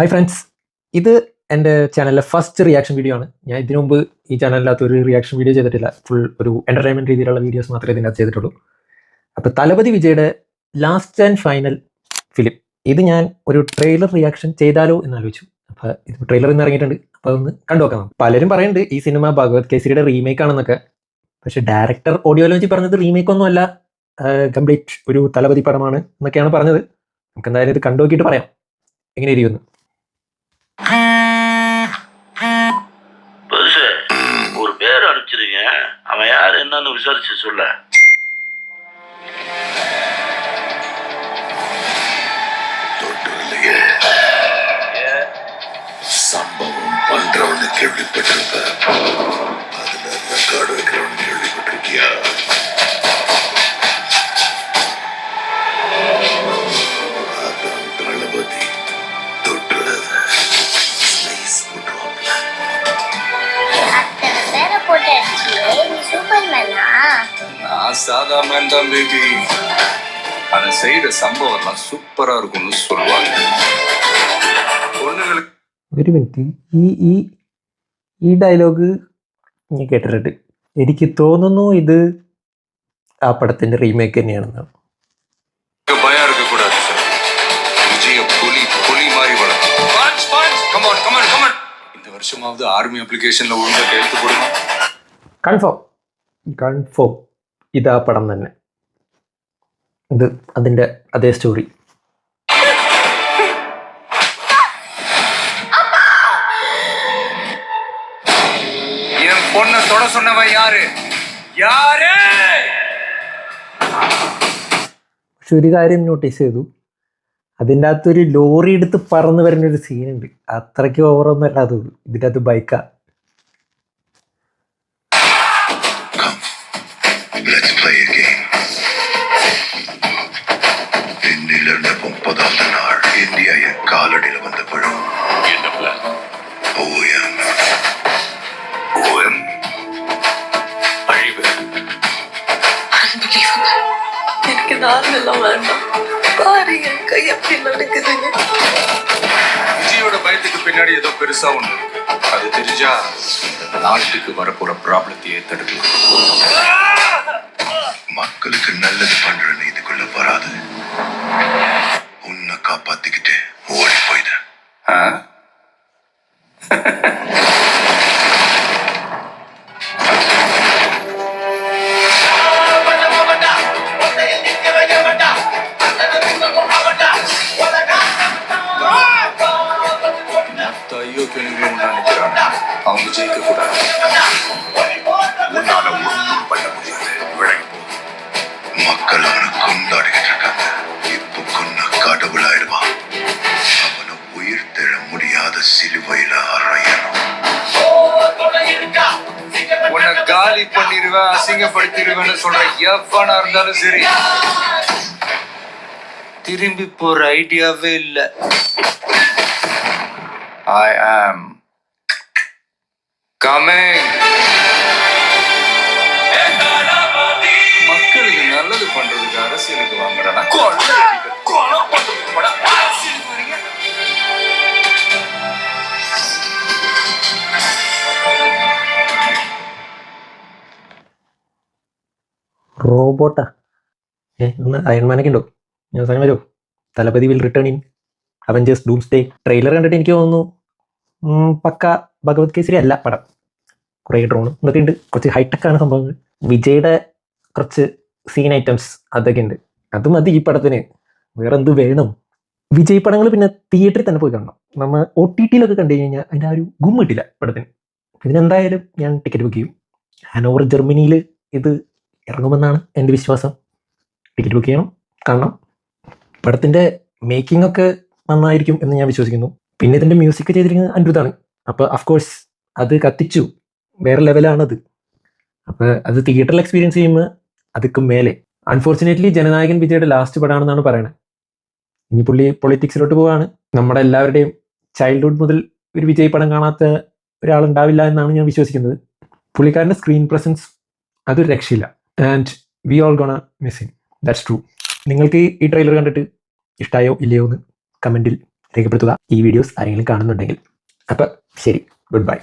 Hi friends, ഇത് എൻ്റെ ചാനലിലെ ഫസ്റ്റ് റിയാക്ഷൻ വീഡിയോ ആണ്. ഞാൻ ഇതിനു മുമ്പ് ഈ ചാനലിനകത്ത് ഒരു റിയാക്ഷൻ വീഡിയോ ചെയ്തിട്ടില്ല. ഫുൾ ഒരു എൻ്റർടൈൻമെൻറ്റ് രീതിയിലുള്ള വീഡിയോസ് മാത്രമേ ഇതിനകത്ത് ചെയ്തിട്ടുള്ളൂ. അപ്പോൾ തലപതി വിജയുടെ ലാസ്റ്റ് ആൻഡ് ഫൈനൽ ഫിലിം, ഇത് ഞാൻ ഒരു ട്രെയിലർ റിയാക്ഷൻ ചെയ്താലോ എന്നാലോചിച്ചു. അപ്പോൾ ഇത് ട്രെയിലർ ഇന്ന് ഇറങ്ങിയിട്ടുണ്ട്, അപ്പോൾ അതൊന്ന് കണ്ടുനോക്കാം. പലരും പറയുന്നുണ്ട് ഈ സിനിമ ഭഗവത് കേസരിയുടെ റീമേക്ക് ആണെന്നൊക്കെ. പക്ഷേ ഡയറക്ടർ ഓഡിയോലോജി പറഞ്ഞത് റീമേക്ക് ഒന്നും അല്ല, കംപ്ലീറ്റ് ഒരു തലപതി പടമാണ് എന്നൊക്കെയാണ് പറഞ്ഞത്. നമുക്ക് എന്തായാലും ഇത് കണ്ടു നോക്കിയിട്ട് പറയാം എങ്ങനെ ഇരിക്കുന്നു. ஒரு பேர் அனுப்பிச்சிருங்க, அவன் யார் என்னன்னு விசாரிச்சு சொல்ல. சம்பவம் பண்றவனு கேள்விப்பட்டிருப்ப, அதுல ரெக்கார்டு வைக்கிறவனு கேள்விப்பட்டிருக்கியா? அதான் தளபதி தொட்டுறத ஸ்லைஸ் பண்ணுவாப்ல. அத்தனை பேரை போட்டு அடிச்சியே, நீ சூப்பர்மேனா? நான் சாதா மேன் தான் பேபி. அதை செய்யற சம்பவம்லாம் சூப்பரா இருக்கும்னு சொல்லுவாங்க. பொண்ணுங்களுக்கு ഒരു മിനിറ്റ്, ഈ ഡയലോഗ് ഞാൻ കേട്ടിട്ടുണ്ട്. എനിക്ക് തോന്നുന്നു ഇത് ആ പടത്തിൻ്റെ റീമേക്ക് തന്നെയാണെന്നാണ്. பயம் இருக்க கூடாது சார். விஜய புலி மாதிரி வளர்க்கும். கமான். இந்த வருஷமாவது ஆர்மி அப்ளிகேஷன்ல ஒழுங்கா கையெழுத்து போடுங்க. കൺഫേം ഇത് ആ പടം തന്നെ. ഇത് അതിൻ്റെ അതേ സ്റ്റോറി. என் பொண்ணை தொட சொன்னவன் யாரு? പക്ഷെ ഒരു കാര്യം നോട്ടീസ് ചെയ്തു, അതിൻ്റെ അകത്തൊരു ലോറി എടുത്ത് പറന്ന് വരുന്നൊരു സീനുണ്ട്. അത്രയ്ക്ക് ഓവറൊന്നും അല്ലാതെ ഇതിൻ്റെ അകത്ത് ബൈക്കാ. Let's play a game. ഇന്ത്യയിലെ 30ാമത്തെ നാൾ ഇന്ത്യ കാലടിയിൽ വന്നപ്പോഴും என்ன பிளான்? OM அழிவு. Unbelievable. எனக்கு நார்மலாம் வேண்டாம். பாரு என் கை எப்படி நடக்குதுன்னு. விஜயோட பயத்துக்கு பின்னாடி ஏதோ பெருசா ஒண்ணு இருக்கு. அது தெரிஞ்சா இந்த நாட்டுக்கு வரப்போற ப்ராப்ளத்தையே தடுக்கலாம். மக்களுக்கு நல்லது பண்றேன்னு இதுக்குள்ள வராது. உன்னை காப்பாத்திக்கிட்டு ஓடி போயிடு. ஆ? ஐயோ பெண்களும் நினைக்கிறாங்க அவங்க ஜெயிக்க கூடாது. உன்னால ஒன்றும் பண்ண முடியாது. விலகி போ. மக்கள் அவனை கொண்டாடிக்கிட்டு இருக்காங்க. இப்போ கொன்ன கடவுளாயிடுவான். அவனை உயிர் தெழ முடியாத சிலுவையில அறையணும். உன்னை காலி பண்ணிடுவேன், அசிங்கப்படுத்திடுவேன்னு சொல்ற எவனா இருந்தாலும் சரி, திரும்பி போற ஐடியாவே இல்ல. I am coming. மக்களுக்கு நல்லது பண்றதுக்கு அரசியலுக்கு வாங்கடா. റോബോട്ടാ ഒന്ന് അയൺമാനൊക്കെ ഉണ്ടോ? ഞാൻ സമയം വരുമോ? Thalapathy will return in Avengers Doomsday. Trailer കണ്ടിട്ട് എനിക്ക് തോന്നുന്നു പക്ക ഭഗവത് കേസരി അല്ല പടം. കുറേ ഡ്രോണും ഇതൊക്കെ ഉണ്ട്, കുറച്ച് ഹൈടെക് ആണ് സംഭവങ്ങൾ. വിജയുടെ കുറച്ച് സീൻ ഐറ്റംസ് അതൊക്കെ ഉണ്ട്. അത് മതി ഈ പടത്തിന്, വേറെ എന്ത് വേണം? വിജയ് പടങ്ങൾ പിന്നെ തിയേറ്ററിൽ തന്നെ പോയി കാണണം. നമ്മൾ OTT-ലൊക്കെ കണ്ടു കഴിഞ്ഞാൽ അതിൻ്റെ ആ ഒരു ഗും കിട്ടില്ല പടത്തിന്. ഇതിനെന്തായാലും ഞാൻ ടിക്കറ്റ് ബുക്ക് ചെയ്യും. ഹാനോവർ ജർമ്മനിയിൽ ഇത് ഇറങ്ങുമെന്നാണ് എൻ്റെ വിശ്വാസം. ടിക്കറ്റ് ബുക്ക് ചെയ്യണം, കാണണം. പടത്തിൻ്റെ മേക്കിംഗ് ഒക്കെ നന്നായിരിക്കും എന്ന് ഞാൻ വിശ്വസിക്കുന്നു. പിന്നെ ഇതിൻ്റെ മ്യൂസിക് ചെയ്തിരിക്കുന്നത് അനിരുദ്ധാണ്. അപ്പോൾ അഫ്കോഴ്സ് അത് കത്തിച്ചു, വേറെ ലെവലാണത്. അപ്പോൾ അത് തിയേറ്ററിൽ എക്സ്പീരിയൻസ് ചെയ്യുമ്പോൾ അതൊക്കെ മേലെ. അൺഫോർച്ചുനേറ്റ്ലി ജനനായകൻ വിജയുടെ ലാസ്റ്റ് പടമാണെന്നാണ് പറയുന്നത്. ഇനി പുള്ളി പൊളിറ്റിക്സിലോട്ട് പോവുകയാണ്. നമ്മുടെ എല്ലാവരുടെയും ചൈൽഡ്ഹുഡ് മുതൽ ഒരു വിജയ് പടം കാണാത്ത ഒരാളുണ്ടാവില്ല എന്നാണ് ഞാൻ വിശ്വസിക്കുന്നത്. പുള്ളിക്കാരൻ്റെ സ്ക്രീൻ പ്രസൻസ് അതൊരു രക്ഷയില്ല. And we all gonna miss him. That's true. നിങ്ങൾക്ക് ഈ ട്രെയിലർ കണ്ടിട്ട് ഇഷ്ടമായോ ഇല്ലയോ എന്ന് കമൻറ്റിൽ രേഖപ്പെടുത്തുക ഈ വീഡിയോസ് ആരെങ്കിലും കാണുന്നുണ്ടെങ്കിൽ. അപ്പം ശരി, ഗുഡ് ബൈ.